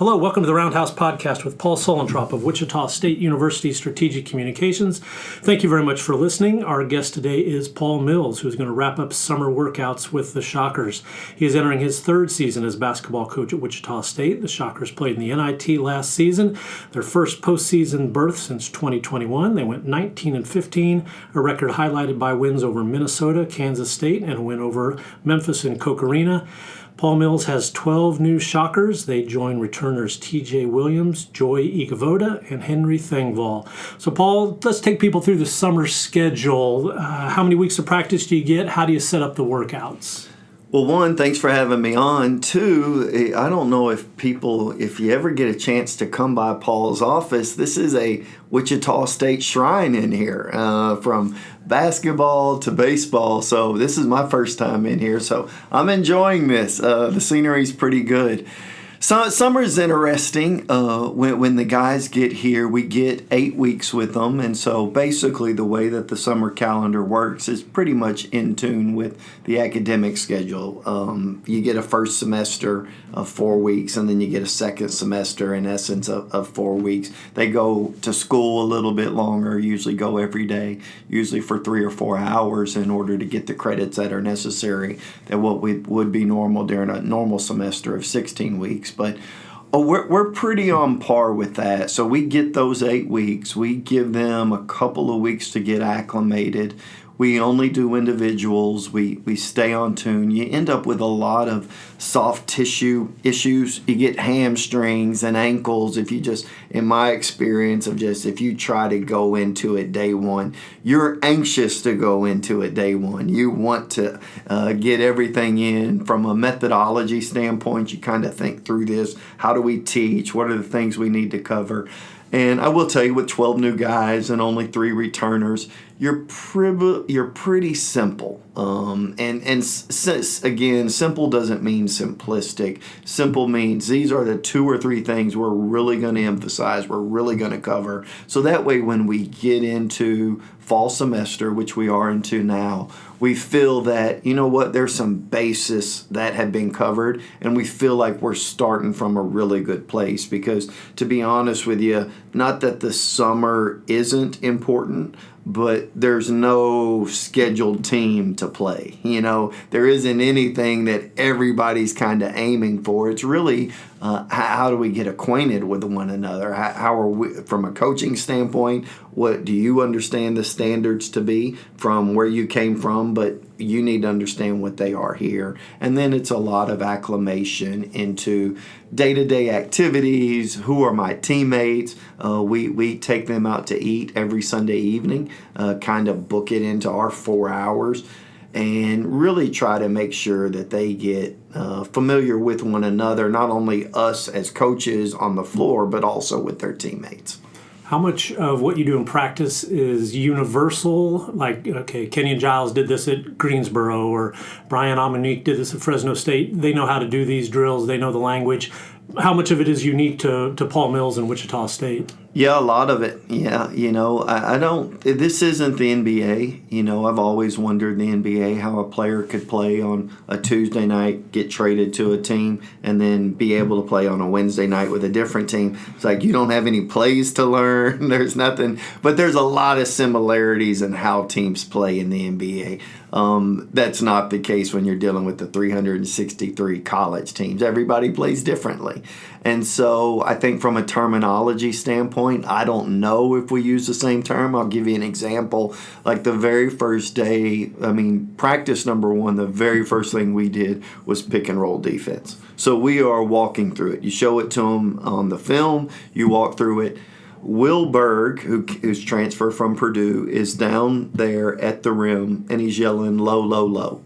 Hello, welcome to the Roundhouse podcast with Paul Sulentrop of Wichita State University Strategic Communications. Thank you very much for listening. Our guest today is Paul Mills, who's going to wrap up summer workouts with the Shockers. He is entering his third season as basketball coach at Wichita State. The Shockers played in the NIT last season, their first postseason berth since 2021. They went 19-15, a record highlighted by wins over Minnesota, Kansas State, and a win over Memphis and Koch Arena. Paul Mills has 12 new Shockers. They join returners T.J. Williams, Joy Igavoda, and Henry Thengvall. So, Paul, let's take people through the summer schedule. How many weeks of practice do you get? How do you set up the workouts? Well, one, thanks for having me on. Two, I don't know if you ever get a chance to come by Paul's office, this is a Wichita State shrine in here, from basketball to baseball. So this is my first time in here, so I'm enjoying this. The scenery's pretty good. So summer's interesting. When the guys get here, we get 8 weeks with them, and so basically the way that the summer calendar works is pretty much in tune with the academic schedule. You get a first semester of 4 weeks, and then you get a second semester, in essence, of 4 weeks. They go to school a little bit longer, usually go every day, usually for 3 or 4 hours in order to get the credits that are necessary, that what would be normal during a normal semester of 16 weeks. But we're pretty on par with that. So we get those 8 weeks. We give them a couple of weeks to get acclimated. We only do individuals. We stay on tune. You end up with a lot of soft tissue issues. You get hamstrings and ankles if you just, in my experience of just, if you try to go into it day one, you're anxious to go into it day one. You want to get everything in from a methodology standpoint. You kind of think through this. How do we teach? What are the things we need to cover? And I will tell you, with 12 new guys and only 3 returners, you're pretty simple. Again, simple doesn't mean simplistic. Simple means these are the 2 or 3 things we're really going to emphasize, we're really going to cover. So that way, when we get into fall semester, which we are into now, we feel that, you know what, there's some basis that have been covered, and we feel like we're starting from a really good place. Because, to be honest with you, not that the summer isn't important, but there's no scheduled team to play. You know, there isn't anything that everybody's kind of aiming for. It's really how do we get acquainted with one another? How are we, from a coaching standpoint, what do you understand the standards to be from where you came from, but you need to understand what they are here. And then it's a lot of acclimation into day-to-day activities. Who are my teammates? We take them out to eat every Sunday evening, kind of book it into our 4 hours, and really try to make sure that they get familiar with one another, not only us as coaches on the floor, but also with their teammates. How much of what you do in practice is universal? Like, okay, Kenyon Giles did this at Greensboro, or Brian Amonique did this at Fresno State. They know how to do these drills. They know the language. How much of it is unique to Paul Mills and Wichita State? Yeah, a lot of it. Yeah, you know, I don't, this isn't the NBA. You know, I've always wondered in the NBA how a player could play on a Tuesday night, get traded to a team, and then be able to play on a Wednesday night with a different team. It's like you don't have any plays to learn. There's nothing, but there's a lot of similarities in how teams play in the NBA. That's not the case when you're dealing with the 363 college teams. Everybody plays differently. And so I think from a terminology standpoint, I don't know if we use the same term. I'll give you an example. Like the very first day, practice number 1, the very first thing we did was pick and roll defense. So we are walking through it. You show it to them on the film. You walk through it. Will Berg, who's transferred from Purdue, is down there at the rim, and he's yelling low, low, low.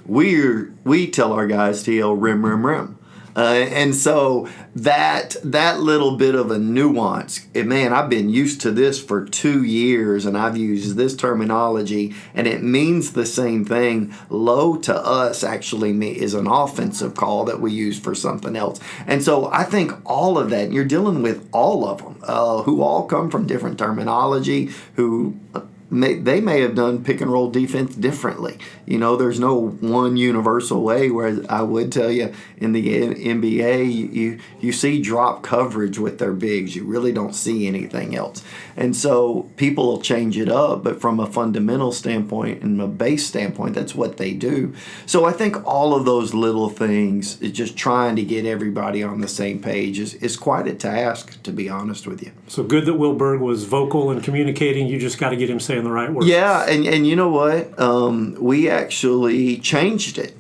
We tell our guys to yell rim, rim, rim. And so that little bit of a nuance, man, I've been used to this for 2 years, and I've used this terminology, and it means the same thing. Low to us actually is an offensive call that we use for something else. And so I think all of that, you're dealing with all of them, who all come from different terminology, who they may have done pick and roll defense differently. There's no one universal way. Whereas I would tell you in the NBA, you see drop coverage with their bigs. You really don't see anything else. And so people will change it up, but from a fundamental standpoint and a base standpoint, that's what they do. So I think all of those little things, just trying to get everybody on the same page is quite a task, to be honest with you. So good that Will Berg was vocal and communicating. You just got to get him saying the right words. Yeah, and you know what? We actually changed it.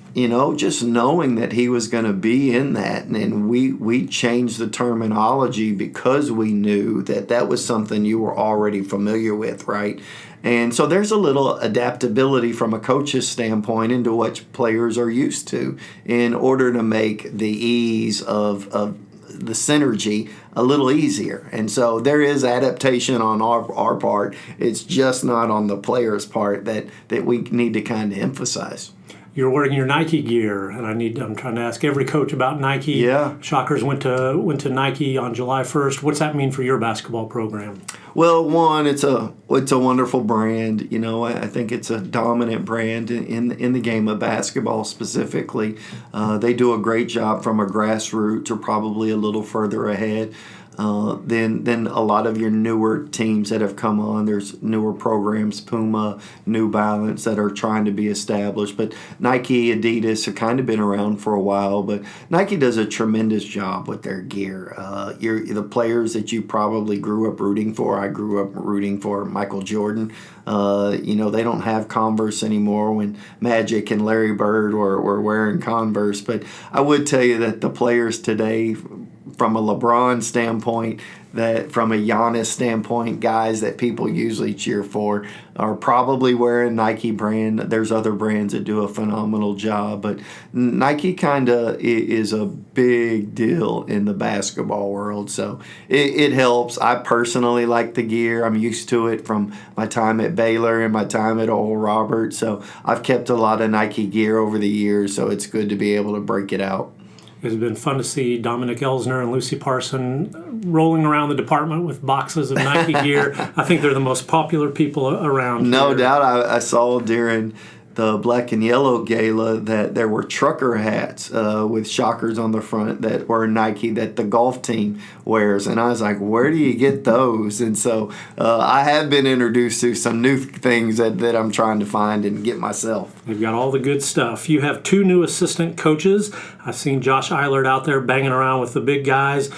Just knowing that he was going to be in that, and we changed the terminology because we knew that was something you were already familiar with, right? And so there's a little adaptability from a coach's standpoint into what players are used to in order to make the ease of the synergy a little easier. And so there is adaptation on our part. It's just not on the player's part that we need to kind of emphasize. You're wearing your Nike gear, and I'm trying to ask every coach about Nike. Yeah. Shockers went to Nike on July 1st. What's that mean for your basketball program? Well, one, it's a wonderful brand. I think it's a dominant brand in the game of basketball specifically. They do a great job from a grassroots or probably a little further ahead than a lot of your newer teams that have come on. There's newer programs, Puma, New Balance, that are trying to be established. But Nike, Adidas have kind of been around for a while. But Nike does a tremendous job with their gear. The players that you probably grew up rooting for. I grew up rooting for Michael Jordan. They don't have Converse anymore when Magic and Larry Bird were wearing Converse. But I would tell you that the players today, from a LeBron standpoint, that from a Giannis standpoint, guys that people usually cheer for are probably wearing Nike brand. There's other brands that do a phenomenal job, but Nike kind of is a big deal in the basketball world, so it helps. I personally like the gear. I'm used to it from my time at Baylor and my time at Oral Roberts, so I've kept a lot of Nike gear over the years, so it's good to be able to break it out. It's been fun to see Dominic Elsner and Lucy Parson rolling around the department with boxes of Nike gear. I think they're the most popular people around. No doubt. I saw during the black and yellow gala that there were trucker hats with Shockers on the front that were Nike that the golf team wears. And I was like, where do you get those? And so I have been introduced to some new things that I'm trying to find and get myself. You've got all the good stuff. You have 2 new assistant coaches. I've seen Josh Eilert out there banging around with the big guys.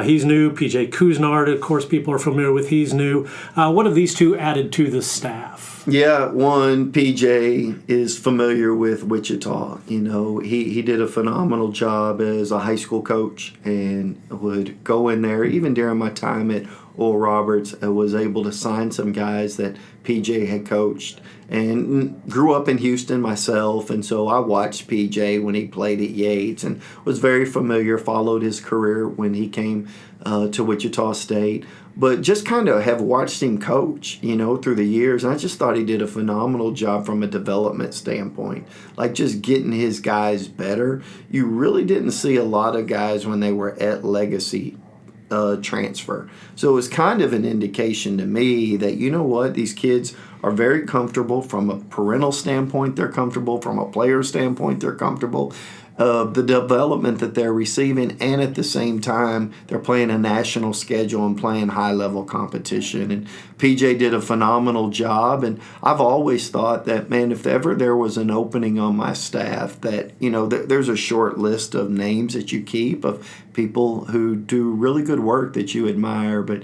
He's new. P.J. Couisnard, of course, people are familiar with. He's new. What have these 2 added to the staff? Yeah, one, PJ is familiar with Wichita. He did a phenomenal job as a high school coach and would go in there. Even during my time at Oral Roberts, I was able to sign some guys that PJ had coached, and grew up in Houston myself, and so I watched PJ when he played at Yates and was very familiar, followed his career when he came to Wichita State, but just kind of have watched him coach, through the years, and I just thought he did a phenomenal job from a development standpoint, like just getting his guys better. You really didn't see a lot of guys when they were at Legacy transfer. So it was kind of an indication to me that, these kids are very comfortable from a parental standpoint. They're comfortable from a player standpoint. They're comfortable of the development that they're receiving, and at the same time, they're playing a national schedule and playing high-level competition. And PJ did a phenomenal job, and I've always thought that, man, if ever there was an opening on my staff, that, there's a short list of names that you keep of people who do really good work that you admire, but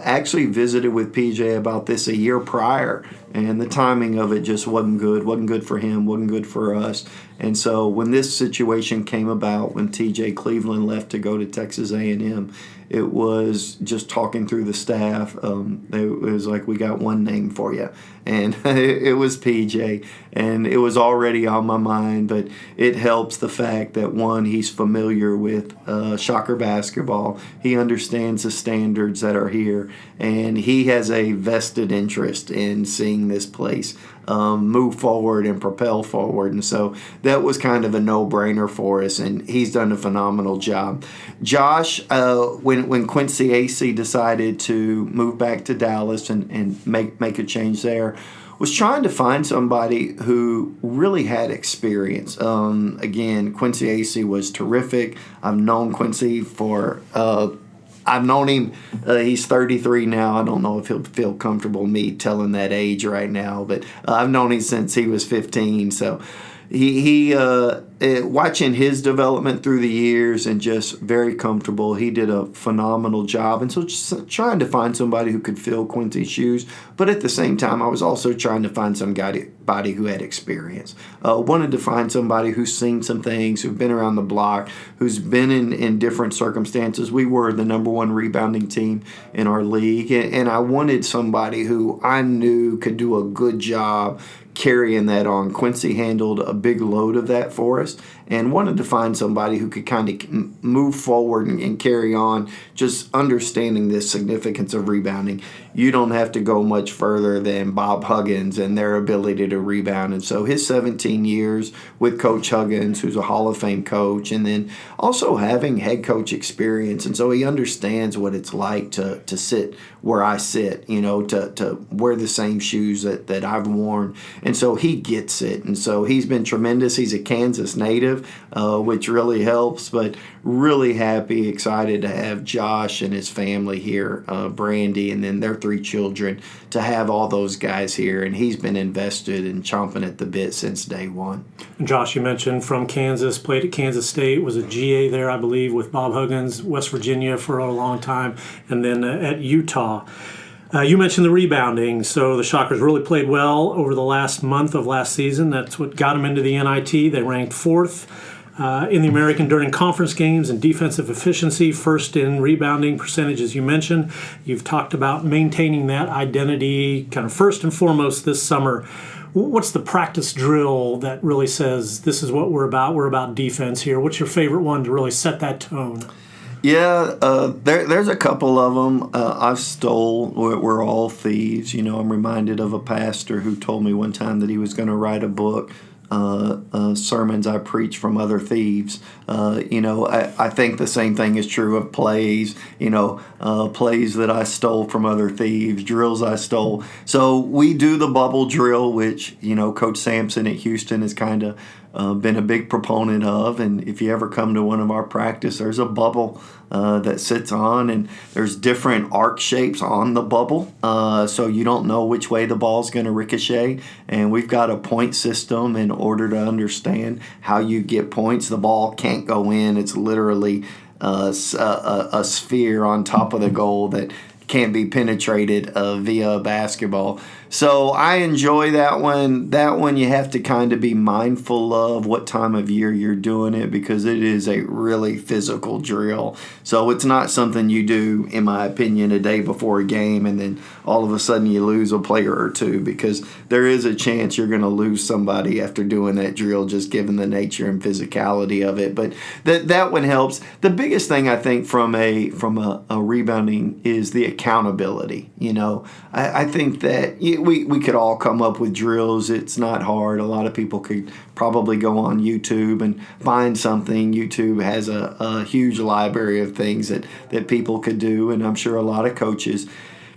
actually visited with PJ about this a year prior, and the timing of it just wasn't good for him, wasn't good for us. And so when this situation came about, when TJ Cleveland left to go to Texas A&M, it was just talking through the staff. It was like, we got one name for you. And it was PJ. And it was already on my mind, but it helps the fact that, one, he's familiar with Shocker basketball. He understands the standards that are here, and he has a vested interest in seeing this place move forward and propel forward. And so that was kind of a no-brainer for us, and he's done a phenomenal job. Josh, when Quincy AC decided to move back to Dallas and make a change there, was trying to find somebody who really had experience. Again, Quincy AC was terrific. I've known Quincy for I've known him. He's 33 now. I don't know if he'll feel comfortable me telling that age right now, but I've known him since he was 15. So he watching his development through the years and just very comfortable. He did a phenomenal job. And so just trying to find somebody who could fill Quincy's shoes. But at the same time, I was also trying to find somebody who had experience. Wanted to find somebody who's seen some things, who's been around the block, who's been in different circumstances. We were the number one rebounding team in our league. And I wanted somebody who I knew could do a good job carrying that on. Quincy handled a big load of that for us, and wanted to find somebody who could kind of move forward and carry on, just understanding the significance of rebounding. You don't have to go much further than Bob Huggins and their ability to rebound. And so his 17 years with Coach Huggins, who's a Hall of Fame coach, and then also having head coach experience. And so he understands what it's like to sit where I sit, to wear the same shoes that I've worn. And so he gets it. And so he's been tremendous. He's a Kansas native, which really helps, but really happy, excited to have Josh and his family here, Brandy, and then their 3 children, to have all those guys here. And he's been invested and chomping at the bit since day one. Josh, you mentioned from Kansas, played at Kansas State, was a GA there, I believe, with Bob Huggins, West Virginia for a long time, and then at Utah. You mentioned the rebounding, so the Shockers really played well over the last month of last season. That's what got them into the NIT. They ranked 4th in the American during conference games in defensive efficiency, 1st in rebounding percentage, as you mentioned. You've talked about maintaining that identity kind of first and foremost this summer. What's the practice drill that really says this is what we're about? We're about defense here. What's your favorite one to really set that tone? Yeah, there's a couple of them I've stole. We're all thieves. I'm reminded of a pastor who told me one time that he was going to write a book, sermons I preach from other thieves. I think the same thing is true of plays, plays that I stole from other thieves, drills I stole. So we do the bubble drill, which, Coach Sampson at Houston has kind of been a big proponent of. And if you ever come to one of our practice, there's a bubble that sits on, and there's different arc shapes on the bubble, so you don't know which way the ball's going to ricochet. And we've got a point system in order to understand how you get points. The ball can't go in. It's literally a sphere on top of the goal that can't be penetrated via a basketball. So I enjoy that one. That one you have to kind of be mindful of what time of year you're doing it, because it is a really physical drill. So it's not something you do, in my opinion, a day before a game and then all of a sudden you lose a player or two, because there is a chance you're going to lose somebody after doing that drill, just given the nature and physicality of it. But that one helps. The biggest thing I think from a rebounding is the accountability. I think that we could all come up with drills. It's not hard. A lot of people could probably go on YouTube and find something. YouTube has a huge library of things that people could do, and I'm sure a lot of coaches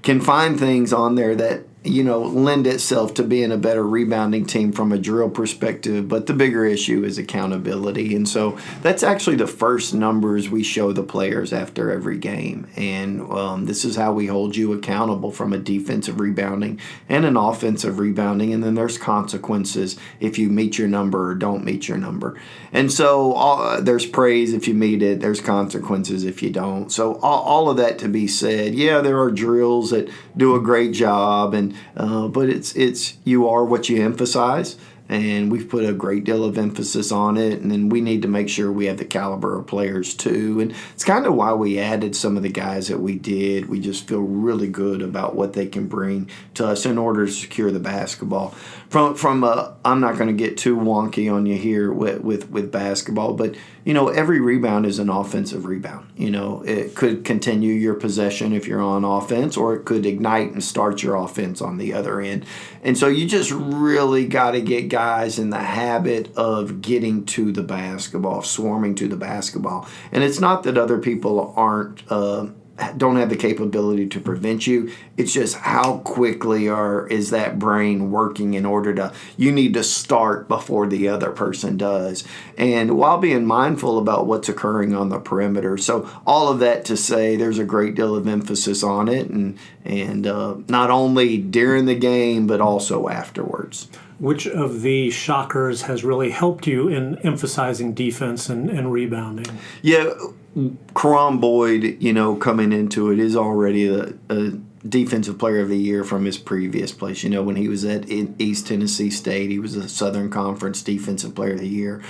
can find things on there that lend itself to being a better rebounding team from a drill perspective. But the bigger issue is accountability. And so that's actually the first numbers we show the players after every game. And this is how we hold you accountable from a defensive rebounding and an offensive rebounding. And then there's consequences if you meet your number or don't meet your number. And so there's praise if you meet it. There's consequences if you don't. So all of that to be said, yeah, there are drills that do a great job, but it's you are what you emphasize, and we've put a great deal of emphasis on it. And then we need to make sure we have the caliber of players too, and it's kind of why we added some of the guys that we did. We just feel really good about what they can bring to us in order to secure the basketball. I'm not going to get too wonky on you here with basketball, but every rebound is an offensive rebound. It could continue your possession if you're on offense, or it could ignite and start your offense on the other end. And so you just really got to get guys in the habit of getting to the basketball, swarming to the basketball. And it's not that other people don't have the capability to prevent you. It's just how quickly is that brain working in order to, you need to start before the other person does. And while being mindful about what's occurring on the perimeter. So all of that to say there's a great deal of emphasis on it, and not only during the game, but also afterwards. Which of the Shockers has really helped you in emphasizing defense and rebounding? Yeah, Karan Boyd, coming into it is already a defensive player of the year from his previous place. When he was at East Tennessee State, he was a Southern Conference defensive player of the year.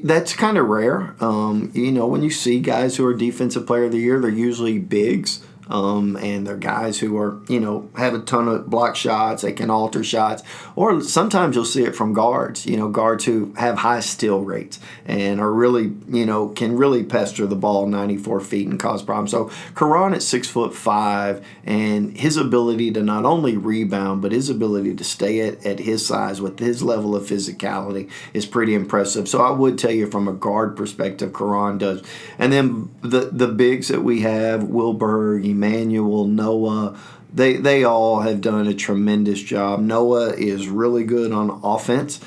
That's kind of rare. When you see guys who are defensive player of the year, they're usually bigs. And they're guys who are, have a ton of block shots, they can alter shots, or sometimes you'll see it from guards, guards who have high steal rates and are really, can really pester the ball 94 feet and cause problems. So Karan at 6'5", and his ability to not only rebound, but his ability to stay at his size with his level of physicality is pretty impressive. So I would tell you from a guard perspective, Karan does. And then the bigs that we have, Wilberg, Emmanuel, Noah, they all have done a tremendous job. Noah is really good on offense.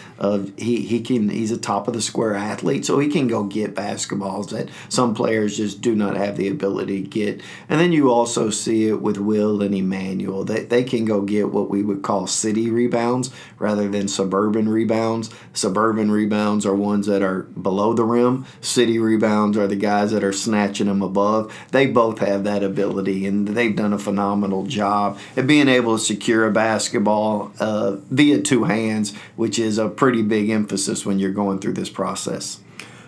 He's a top of the square athlete, so he can go get basketballs that some players just do not have the ability to get. And then you also see it with Will and Emmanuel. They can go get what we would call city rebounds rather than suburban rebounds. Suburban rebounds are ones that are below the rim. City rebounds are the guys that are snatching them above. They both have that ability, and they've done a phenomenal job at being able to secure a basketball via two hands, which is a pretty big emphasis when you're going through this process.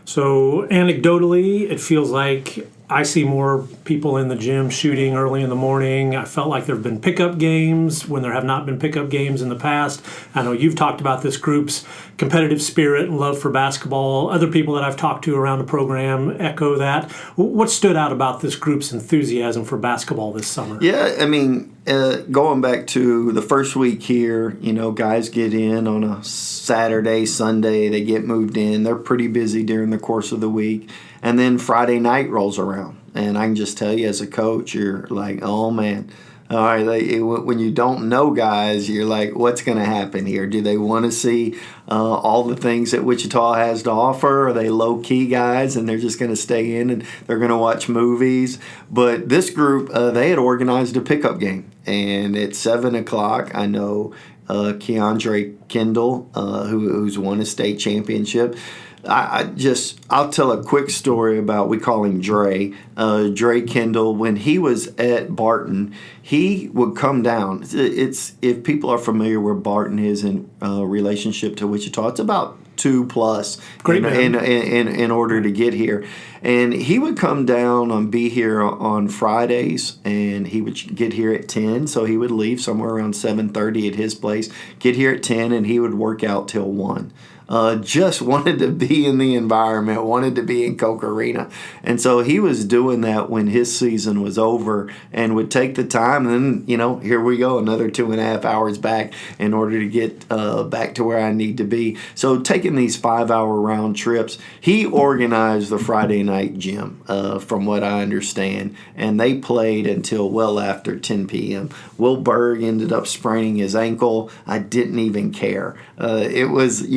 So anecdotally, it feels like I see more people in the gym shooting early in the morning. I felt like there have been pickup games when there have not been pickup games in the past. I know you've talked about this group's competitive spirit and love for basketball. Other people that I've talked to around the program echo that. What stood out about this group's enthusiasm for basketball this summer? Yeah, going back to the first week here, guys get in on a Saturday, Sunday, they get moved in. They're pretty busy during the course of the week. And then Friday night rolls around. And I can just tell you as a coach, you're like, oh, man. All right, when you don't know guys, you're like, what's going to happen here? Do they want to see all the things that Wichita has to offer? Are they low-key guys and they're just going to stay in and they're going to watch movies? But this group, they had organized a pickup game. And at 7 o'clock, I know Keandre Kendall, who's won a state championship, I'll tell a quick story about, we call him Dre. Dre Kendall, when he was at Barton, he would come down. If people are familiar where Barton is in relationship to Wichita, it's about 2+ Great in order to get here. And he would come down and be here on Fridays, and he would get here at 10. So he would leave somewhere around 7:30 at his place, get here at 10, and he would work out till 1. Just wanted to be in the environment, wanted to be in Coke Arena. And so he was doing that when his season was over and would take the time. And then, here we go, another 2.5 hours back in order to get back to where I need to be. So taking these 5-hour round trips, he organized the Friday night gym, from what I understand. And they played until well after 10 p.m. Will Berg ended up spraining his ankle. I didn't even care. It was,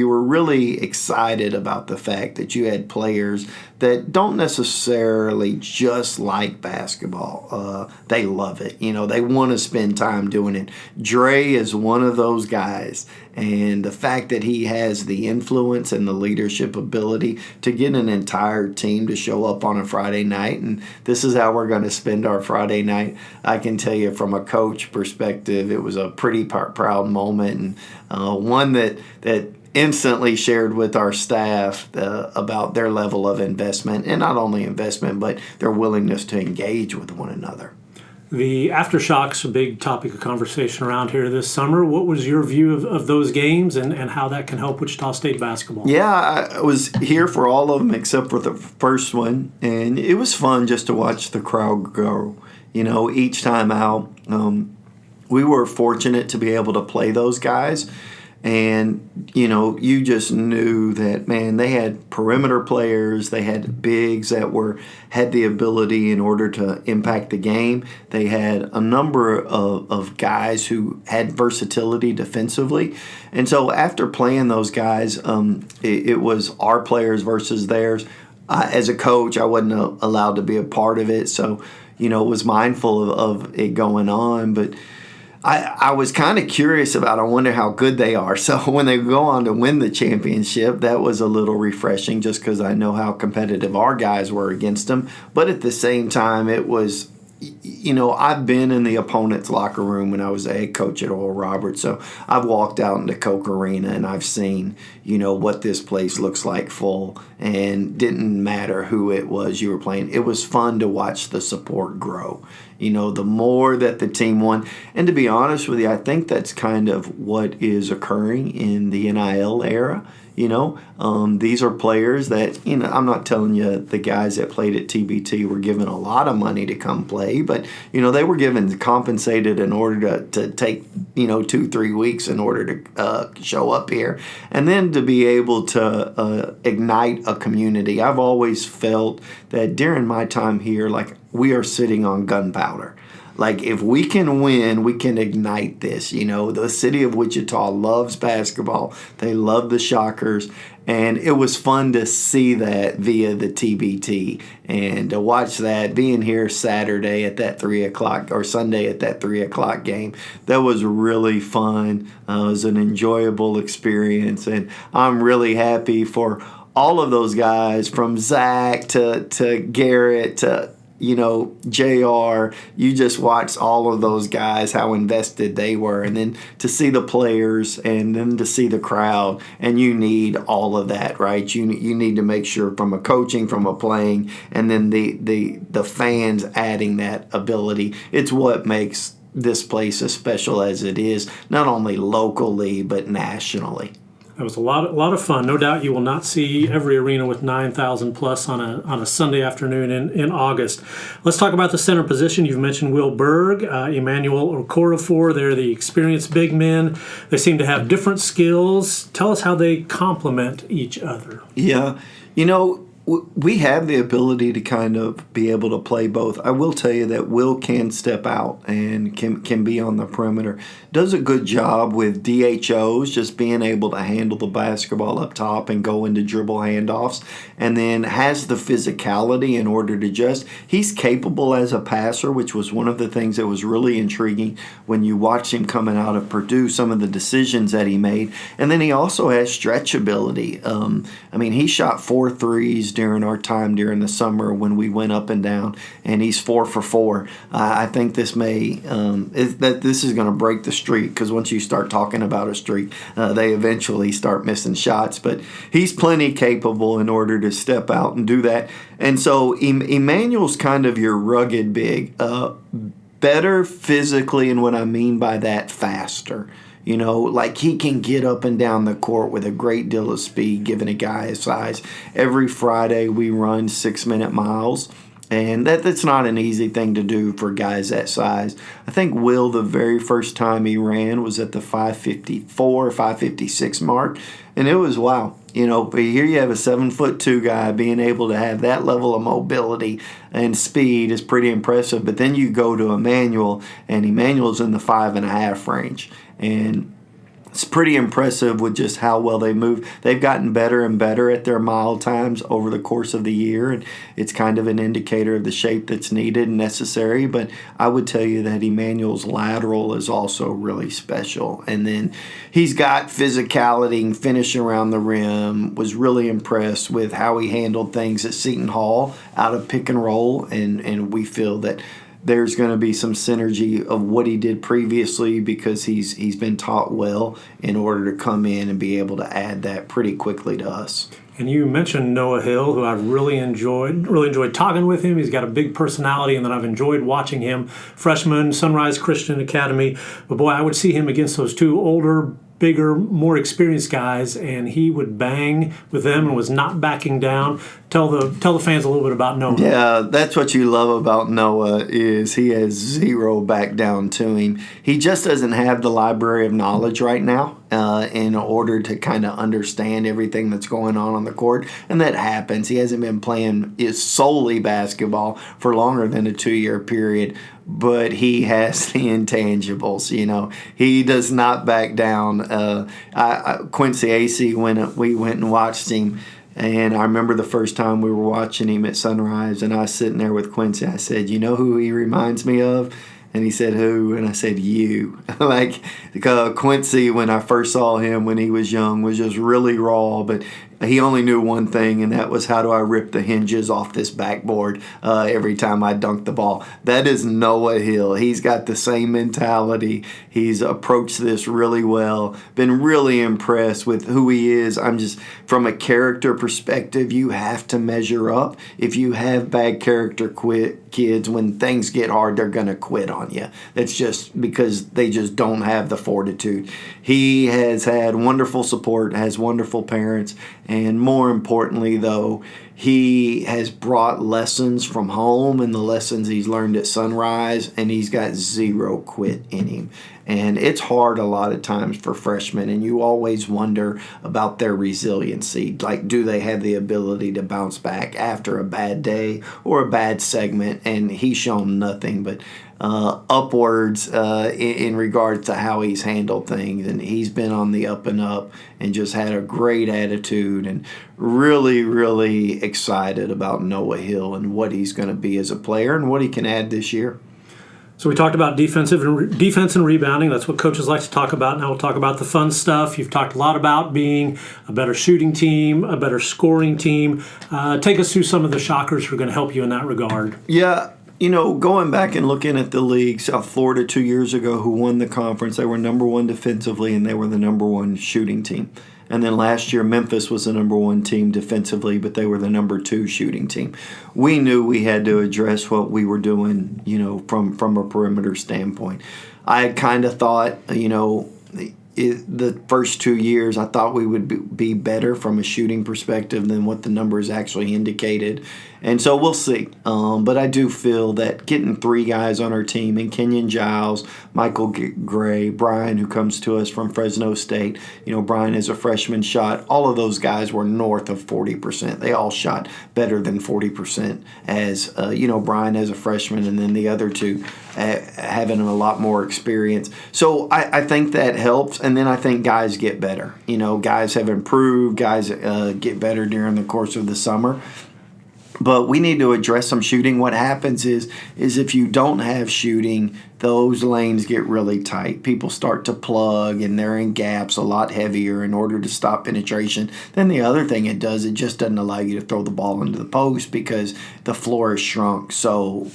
you were really excited about the fact that you had players that don't necessarily just like basketball. They love it. They want to spend time doing it. Dre is one of those guys. And the fact that he has the influence and the leadership ability to get an entire team to show up on a Friday night, and this is how we're going to spend our Friday night, I can tell you from a coach perspective, it was a pretty proud moment, and one that instantly shared with our staff about their level of investment, and not only investment, but their willingness to engage with one another. The AfterShocks, a big topic of conversation around here this summer. What was your view of those games and how that can help Wichita State basketball? Yeah, I was here for all of them except for the first one, and it was fun just to watch the crowd grow. Each time out, we were fortunate to be able to play those guys. And, you just knew that, man, they had perimeter players. They had bigs that had the ability in order to impact the game. They had a number of guys who had versatility defensively. And so after playing those guys, it was our players versus theirs. As a coach, I wasn't allowed to be a part of it. So, was mindful of it going on. But I was kind of curious about, I wonder how good they are. So when they go on to win the championship, that was a little refreshing just because I know how competitive our guys were against them. But at the same time, it was, I've been in the opponent's locker room when I was a head coach at Oral Roberts. So I've walked out into Coke Arena and I've seen, what this place looks like full, and didn't matter who it was you were playing. It was fun to watch the support grow. The more that the team won. And to be honest with you, I think that's kind of what is occurring in the NIL era. These are players that, I'm not telling you the guys that played at TBT were given a lot of money to come play, but, they were given compensated in order to take, 2-3 weeks in order to show up here. And then to be able to ignite a community. I've always felt that during my time here, like, we are sitting on gunpowder. Like, if we can win, we can ignite this. The city of Wichita loves basketball. They love the Shockers. And it was fun to see that via the TBT and to watch that being here Saturday at that 3 o'clock or Sunday at that 3 o'clock game. That was really fun. It was an enjoyable experience. And I'm really happy for all of those guys, from Zach to Garrett to JR. You just watched all of those guys, how invested they were, and then to see the players and then to see the crowd, and you need all of that, right? You need to make sure from a coaching, from a playing, and then the fans adding that ability. It's what makes this place as special as it is, not only locally but nationally. It was a lot of fun. No doubt you will not see every arena with 9,000 plus on a Sunday afternoon in August. Let's talk about the center position. You've mentioned Will Berg, Emmanuel Okorafor. They're the experienced big men. They seem to have different skills. Tell us how they complement each other. Yeah. We have the ability to kind of be able to play both. I will tell you that Will can step out and can be on the perimeter. Does a good job with DHOs, just being able to handle the basketball up top and go into dribble handoffs, and then has the physicality in order to he's capable as a passer, which was one of the things that was really intriguing when you watched him coming out of Purdue, some of the decisions that he made. And then he also has stretch ability. He shot 4 threes during our time during the summer when we went up and down, and he's 4 for 4. I think this this is going to break the streak, because once you start talking about a streak, they eventually start missing shots. But he's plenty capable in order to step out and do that. And so Emmanuel's kind of your rugged big, better physically, and what I mean by that, faster. Like he can get up and down the court with a great deal of speed, given a guy his size. Every Friday we run 6-minute miles, and that's not an easy thing to do for guys that size. I think Will, the very first time he ran, was at the 5:54, 5:56 mark, and it was wow. But here you have a 7'2" guy being able to have that level of mobility and speed is pretty impressive. But then you go to Emmanuel, and Emmanuel's in the 5.5 range. And it's pretty impressive with just how well they move. They've gotten better and better at their mile times over the course of the year, and it's kind of an indicator of the shape that's needed and necessary. But I would tell you that Emmanuel's lateral is also really special. And then he's got physicality and finish around the rim. Was really impressed with how he handled things at Seton Hall out of pick and roll, and we feel that there's going to be some synergy of what he did previously, because he's been taught well in order to come in and be able to add that pretty quickly to us. And you mentioned Noah Hill, who I've really enjoyed talking with him. He's got a big personality, and then I've enjoyed watching him. Freshman, Sunrise Christian Academy. But boy, I would see him against those two older, bigger, more experienced guys, and he would bang with them and was not backing down. Tell the fans a little bit about Noah. Yeah, that's what you love about Noah is he has zero back down to him. He just doesn't have the library of knowledge right now in order to kind of understand everything that's going on the court, and that happens. He hasn't been playing solely basketball for longer than a 2-year period, but he has the intangibles. He does not back down. Quincy AC, when we went and watched him. And I remember the first time we were watching him at Sunrise, and I was sitting there with Quincy. I said, "You know who he reminds me of?" And he said, "Who?" And I said, "You." Because Quincy, when I first saw him when he was young, was just really raw, but he only knew one thing, and that was how do I rip the hinges off this backboard every time I dunk the ball. That is Noah Hill. He's got the same mentality. He's approached this really well. Been really impressed with who he is. From a character perspective, you have to measure up. If you have bad character kids, when things get hard, they're going to quit on you. That's just because they just don't have the fortitude. He has had wonderful support, has wonderful parents, and more importantly, though, he has brought lessons from home and the lessons he's learned at Sunrise, and he's got zero quit in him. And it's hard a lot of times for freshmen, and you always wonder about their resiliency. Like, do they have the ability to bounce back after a bad day or a bad segment? And he's shown nothing but upwards in regards to how he's handled things, and he's been on the up and up and just had a great attitude, and really, really excited about Noah Hill and what he's going to be as a player and what he can add this year. So we talked about defense and rebounding. That's what coaches like to talk about. Now we'll talk about the fun stuff. You've talked a lot about being a better shooting team, a better scoring team. Take us through some of the shockers who are going to help you in that regard. Yeah. Going back and looking at the league, South Florida 2 years ago, who won the conference, they were number one defensively, and they were the number one shooting team. And then last year, Memphis was the number one team defensively, but they were the number two shooting team. We knew we had to address what we were doing, from a perimeter standpoint. I had kind of thought, the first 2 years, I thought we would be better from a shooting perspective than what the numbers actually indicated. And so we'll see. But I do feel that getting three guys on our team, and Kenyon Giles, Michael Gray, Brian, who comes to us from Fresno State. Brian as a freshman shot. All of those guys were north of 40%. They all shot better than 40% as, Brian as a freshman, and then the other two having a lot more experience. So I think that helps. And then I think guys get better. Guys have improved. Guys get better during the course of the summer. But we need to address some shooting. What happens is if you don't have shooting, those lanes get really tight. People start to plug, and they're in gaps a lot heavier in order to stop penetration. Then the other thing it does, it just doesn't allow you to throw the ball into the post because the floor is shrunk so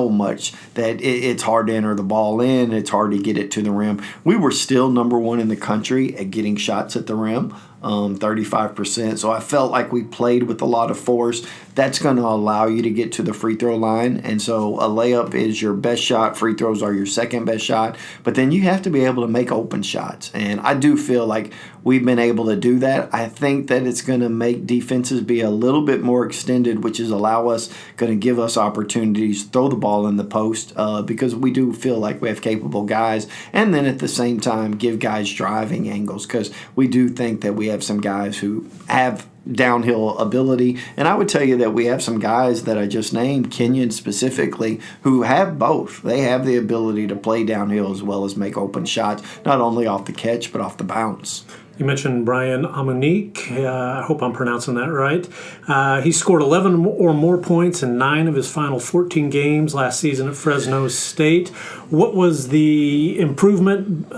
much that it's hard to enter the ball in. It's hard to get it to the rim. We were still number one in the country at getting shots at the rim. 35%. So I felt like we played with a lot of force. That's going to allow you to get to the free throw line. And so a layup is your best shot. Free throws are your second best shot. But then you have to be able to make open shots. And I do feel like we've been able to do that. I think that it's going to make defenses be a little bit more extended, which is going to give us opportunities to throw the ball in the post because we do feel like we have capable guys. And then at the same time, give guys driving angles because we do think that we have some guys who have downhill ability. And I would tell you that we have some guys that I just named, Kenyon specifically, who have both. They have the ability to play downhill as well as make open shots, not only off the catch but off the bounce. You mentioned Brian Amunique. I hope I'm pronouncing that right. He scored 11 or more points in 9 of his final 14 games last season at Fresno State. What was the improvement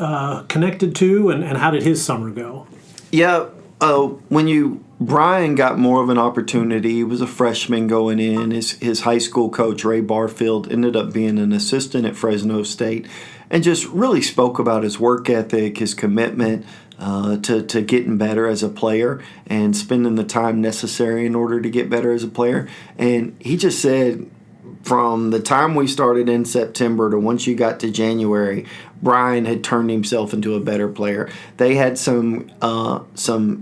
connected to, and how did his summer go? Yeah, Brian got more of an opportunity. He was a freshman going in. His high school coach, Ray Barfield, ended up being an assistant at Fresno State and just really spoke about his work ethic, his commitment. to getting better as a player and spending the time necessary in order to get better as a player. And he just said, from the time we started in September to once you got to January, Brian had turned himself into a better player. They had some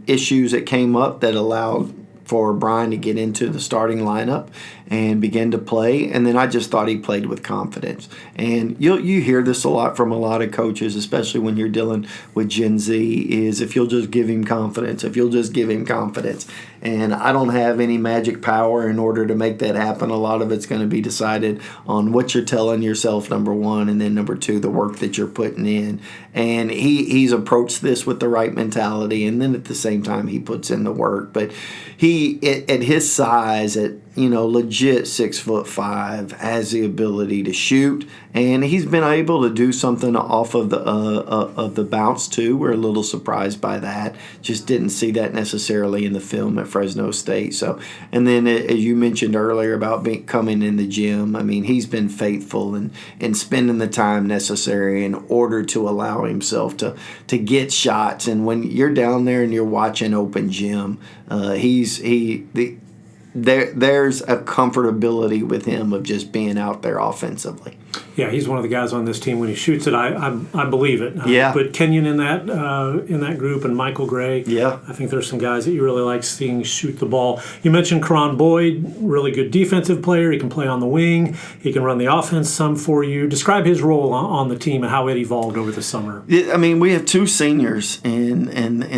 issues that came up that allowed for Brian to get into the starting lineup and begin to play. And then I just thought he played with confidence. And you hear this a lot from a lot of coaches, especially when you're dealing with Gen Z, is if you'll just give him confidence, if you'll just give him confidence. And I don't have any magic power in order to make that happen. A lot of it's going to be decided on what you're telling yourself, number one, and then number two, the work that you're putting in. And he's approached this with the right mentality, and then at the same time he puts in the work. But he, at his size, at legit 6'5", has the ability to shoot, and he's been able to do something off of the bounce too. We're a little surprised by that. Just didn't see that necessarily in the film at Fresno State. So, and then as you mentioned earlier about coming in the gym, I mean, he's been faithful and spending the time necessary in order to allow himself to get shots. And when you're down there and you're watching open gym, there's a comfortability with him of just being out there offensively. Yeah, he's one of the guys on this team. When he shoots it, I believe it. Yeah. But Kenyon in that group, and Michael Gray. Yeah. I think there's some guys that you really like seeing shoot the ball. You mentioned Karan Boyd, really good defensive player. He can play on the wing. He can run the offense some for you. Describe his role on the team and how it evolved over the summer. I mean, we have two seniors in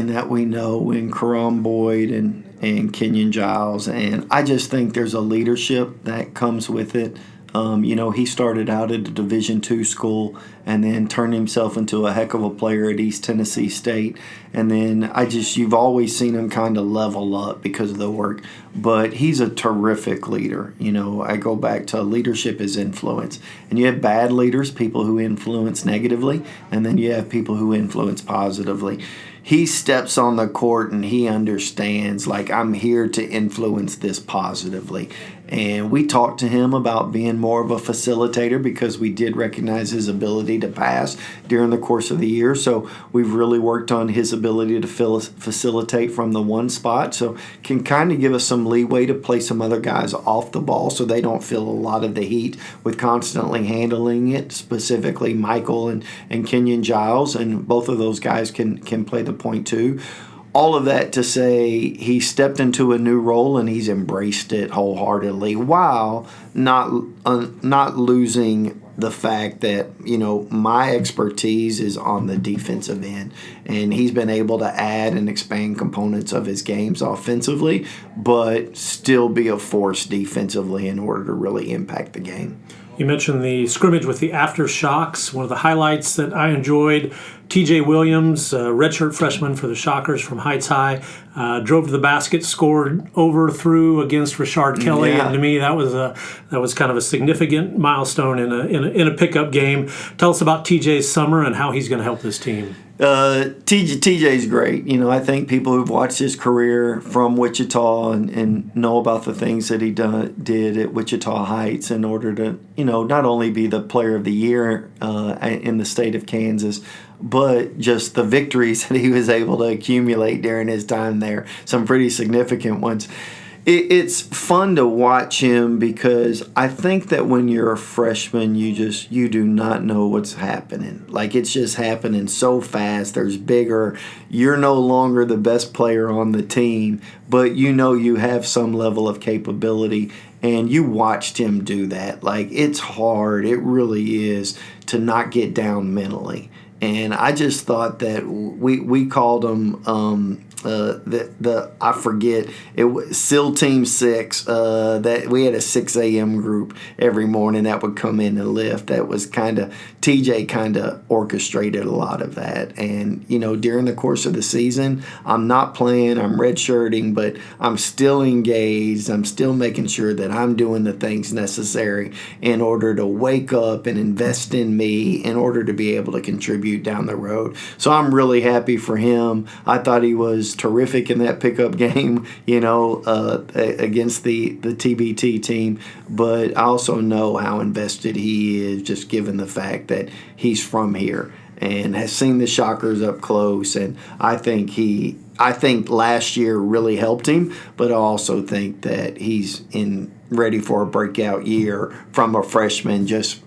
that we know, in Karan Boyd and Kenyon Giles, and I just think there's a leadership that comes with it. He started out at a Division II school and then turned himself into a heck of a player at East Tennessee State. And then you've always seen him kind of level up because of the work. But he's a terrific leader. I go back to leadership is influence. And you have bad leaders, people who influence negatively, and then you have people who influence positively. He steps on the court and he understands, like, I'm here to influence this positively. And we talked to him about being more of a facilitator because we did recognize his ability to pass during the course of the year. So we've really worked on his ability to facilitate from the one spot. So can kind of give us some leeway to play some other guys off the ball so they don't feel a lot of the heat with constantly handling it, specifically Michael and Kenyon Giles. And both of those guys can play the point too. All of that to say he stepped into a new role and he's embraced it wholeheartedly while not losing the fact that, my expertise is on the defensive end. And he's been able to add and expand components of his games offensively, but still be a force defensively in order to really impact the game. You mentioned the scrimmage with the AfterShocks. One of the highlights that I enjoyed, T.J. Williams, redshirt freshman for the Shockers from Heights High, drove to the basket, scored overthrew against Rashard Kelly, Yeah. and to me that was kind of a significant milestone in a pickup game. Tell us about T.J.'s summer and how he's going to help this team. TJ's great. I think people who've watched his career from Wichita and know about the things that he did at Wichita Heights in order to, not only be the player of the year in the state of Kansas, but just the victories that he was able to accumulate during his time there, some pretty significant ones. It's fun to watch him because I think that when you're a freshman, you do not know what's happening. Like, it's just happening so fast. There's bigger. You're no longer the best player on the team, but you have some level of capability, and you watched him do that. Like, it's hard. It really is to not get down mentally. And I just thought that we called him I forget, it was SEAL Team 6, that we had a 6 a.m. group every morning that would come in and lift. That was TJ kind of orchestrated a lot of that. And during the course of the season, I'm not playing, I'm redshirting, but I'm still engaged. I'm still making sure that I'm doing the things necessary in order to wake up and invest in me in order to be able to contribute down the road. So I'm really happy for him. I thought he was terrific in that pickup game, against the TBT team. But I also know how invested he is, just given the fact that he's from here. and has seen the Shockers up close. And I think last year really helped him, but I also think that he's ready for a breakout year from a freshman, just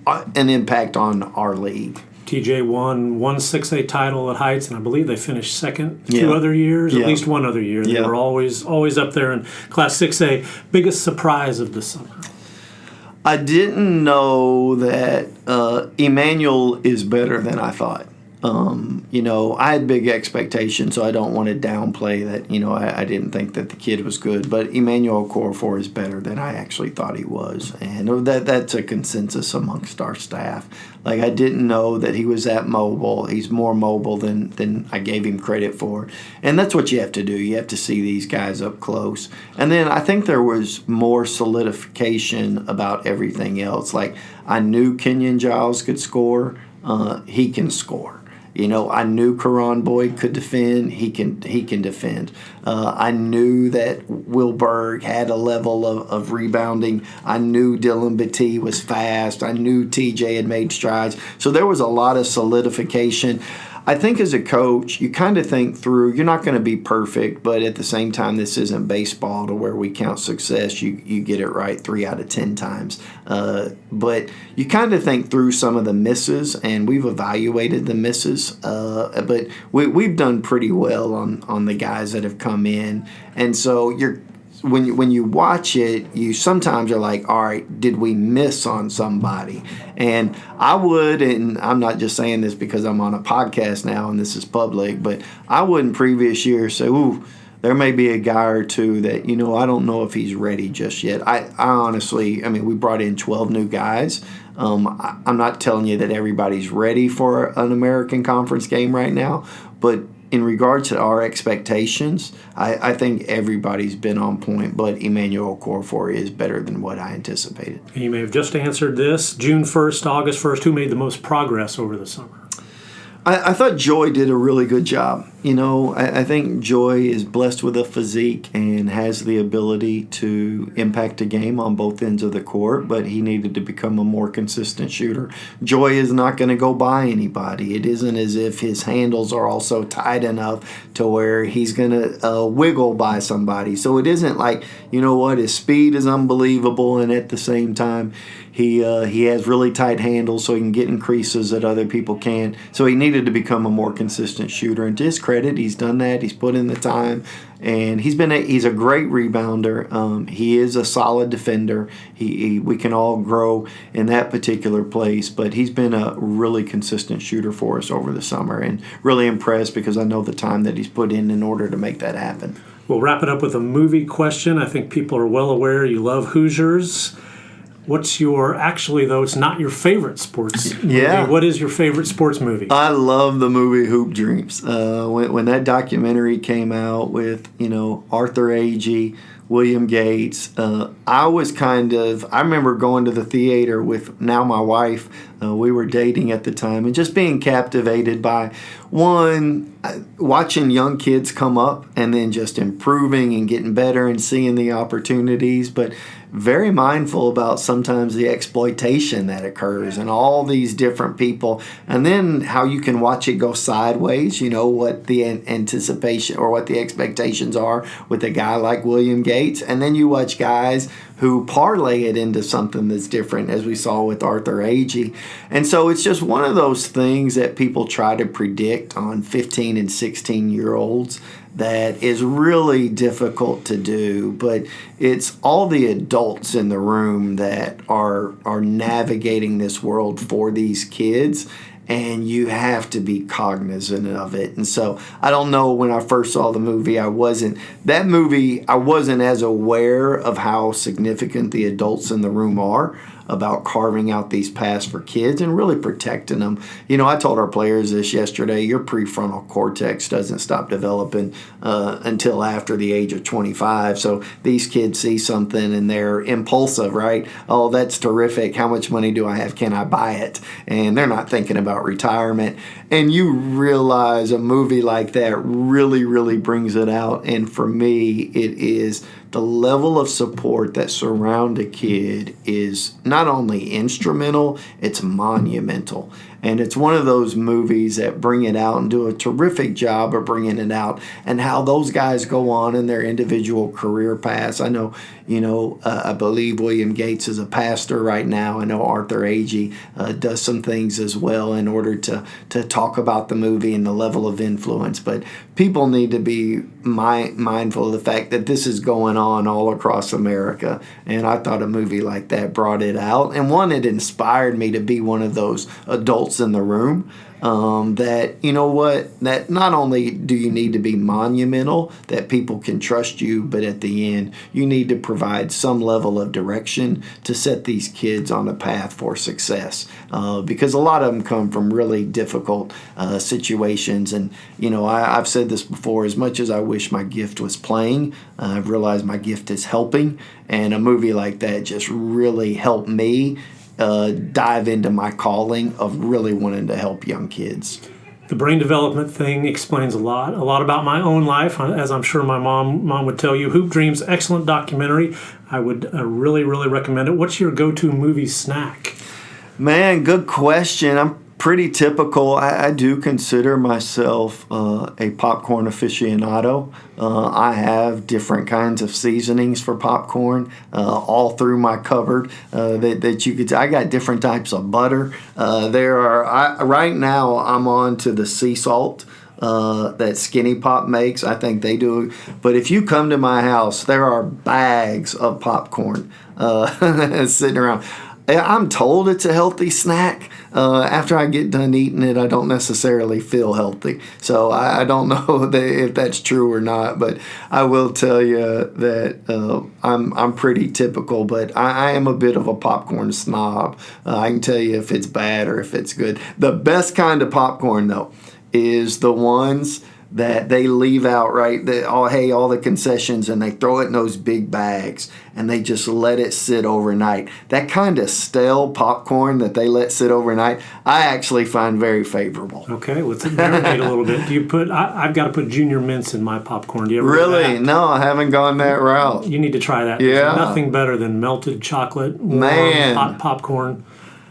an impact on our league. TJ won one 6A title at Heights, and I believe they finished second 2 other years, at least 1 other year. They were always up there in Class 6A. Biggest surprise of the summer? I didn't know that Emmanuel is better than I thought. I had big expectations, so I don't want to downplay that. I didn't think that the kid was good, but Emmanuel Okorafor is better than I actually thought he was, and that's a consensus amongst our staff. Like, I didn't know that he was that mobile. He's more mobile than I gave him credit for, and that's what you have to do. You have to see these guys up close, and then I think there was more solidification about everything else. Like, I knew Kenyon Giles could score. He can score. I knew Karan Boyd could defend. He can defend. I knew that Will Berg had a level of rebounding. I knew Dylan Bettee was fast. I knew TJ had made strides. So there was a lot of solidification. I think as a coach, you kind of think through, you're not going to be perfect, but at the same time, this isn't baseball to where we count success. You get it right 3 out of 10 times. But you kind of think through some of the misses, and we've evaluated the misses. But we've done pretty well on the guys that have come in. And so when you watch it, you sometimes are like, all right, did we miss on somebody? And I would, and I'm not just saying this because I'm on a podcast now and this is public, but I would in previous years say, ooh, there may be a guy or two that, I don't know if he's ready just yet. I honestly, we brought in 12 new guys. I'm not telling you that everybody's ready for an American Conference game right now, but in regards to our expectations, I think everybody's been on point, but Emmanuel Okorafor is better than what I anticipated. You may have just answered this. June 1st, August 1st, who made the most progress over the summer? I thought Joy did a really good job. I think Joy is blessed with a physique and has the ability to impact a game on both ends of the court, but he needed to become a more consistent shooter. Joy is not going to go by anybody. It isn't as if his handles are also tight enough to where he's going to wiggle by somebody. So it isn't like, his speed is unbelievable, and at the same time, he has really tight handles so he can get in creases that other people can't. So he needed to become a more consistent shooter. And to his credit, he's done that. He's put in the time. And he's a great rebounder. He is a solid defender. We can all grow in that particular place. But he's been a really consistent shooter for us over the summer. And really impressed because I know the time that he's put in order to make that happen. We'll wrap it up with a movie question. I think people are well aware you love Hoosiers. What's it's not your favorite sports movie. Yeah. What is your favorite sports movie? I love the movie Hoop Dreams. When that documentary came out with, Arthur Agee, William Gates, I remember going to the theater with now my wife. We were dating at the time and just being captivated by, one, watching young kids come up and then just improving and getting better and seeing the opportunities, but very mindful about sometimes the exploitation that occurs and all these different people, and then how you can watch it go sideways, what the anticipation or what the expectations are with a guy like William Gates, and then you watch guys who parlay it into something that's different, as we saw with Arthur Agee. And so it's just one of those things that people try to predict on 15 and 16-year-olds that is really difficult to do, but it's all the adults in the room that are navigating this world for these kids, and you have to be cognizant of it. And so I don't know, when I first saw the movie, I wasn't as aware of how significant the adults in the room are about carving out these paths for kids and really protecting them. I told our players this yesterday, your prefrontal cortex doesn't stop developing until after the age of 25. So these kids see something and they're impulsive, right? Oh, that's terrific. How much money do I have? Can I buy it? And they're not thinking about retirement. And you realize a movie like that really, really brings it out. And for me, it is the level of support that surround a kid is not only instrumental, it's monumental. And it's one of those movies that bring it out and do a terrific job of bringing it out, and how those guys go on in their individual career paths. I know, I believe William Gates is a pastor right now. I know Arthur Agee does some things as well in order to talk about the movie and the level of influence. But people need to be mindful of the fact that this is going on all across America. And I thought a movie like that brought it out. And one, it inspired me to be one of those adults in the room that, that not only do you need to be monumental, that people can trust you, but at the end, you need to provide some level of direction to set these kids on a path for success. Because a lot of them come from really difficult situations. And, I've said this before, as much as I wish my gift was playing, I've realized my gift is helping. And a movie like that just really helped me dive into my calling of really wanting to help young kids. The brain development thing explains a lot about my own life, as I'm sure my mom would tell you. Hoop Dreams, excellent documentary. I would really, really recommend it. What's your go-to movie snack? Man, good question. I'm pretty typical. I do consider myself a popcorn aficionado. I have different kinds of seasonings for popcorn all through my cupboard that you could. I got different types of butter. Right now I'm on to the sea salt that Skinny Pop makes. I think they do. But if you come to my house, there are bags of popcorn sitting around. I'm told it's a healthy snack. After I get done eating it, I don't necessarily feel healthy. So I don't know if that's true or not. But I will tell you that I'm pretty typical. But I am a bit of a popcorn snob. I can tell you if it's bad or if it's good. The best kind of popcorn, though, is the ones that they leave out, right? All the concessions, and they throw it in those big bags, and they just let it sit overnight. That kind of stale popcorn that they let sit overnight, I actually find very favorable. Okay, let's marinate a little bit. Do you put? I've got to put junior mints in my popcorn. Do you ever really? do that? No, I haven't gone that route. You need to try that. Yeah, there's nothing better than melted chocolate, warm, hot popcorn.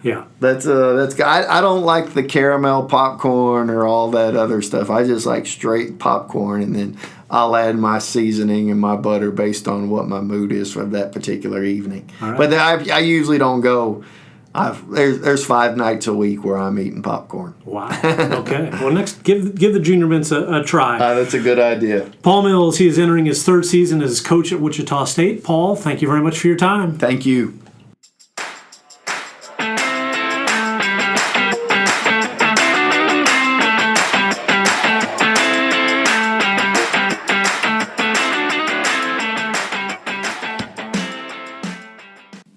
Yeah, that's I don't like the caramel popcorn or all that other stuff. I just like straight popcorn, and then I'll add my seasoning and my butter based on what my mood is for that particular evening. Right. But I usually don't go. There's 5 nights a week where I'm eating popcorn. Wow. Okay. Well, next, give the junior mints a try. That's a good idea. Paul Mills, he is entering his 3rd season as coach at Wichita State. Paul, thank you very much for your time. Thank you.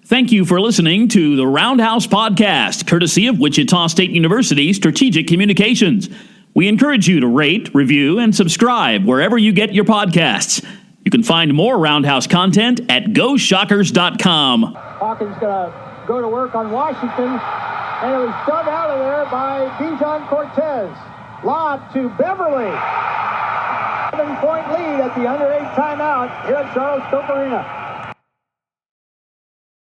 Thank you for listening to the Roundhouse Podcast, courtesy of Wichita State University Strategic Communications. We encourage you to rate, review, and subscribe wherever you get your podcasts. You can find more Roundhouse content at GoShockers.com. Hawkins going to go to work on Washington, and it was dug out of there by Bijan Cortez. Lob to Beverly. 7-point lead at the under 8 timeout here at Charles Koch Arena.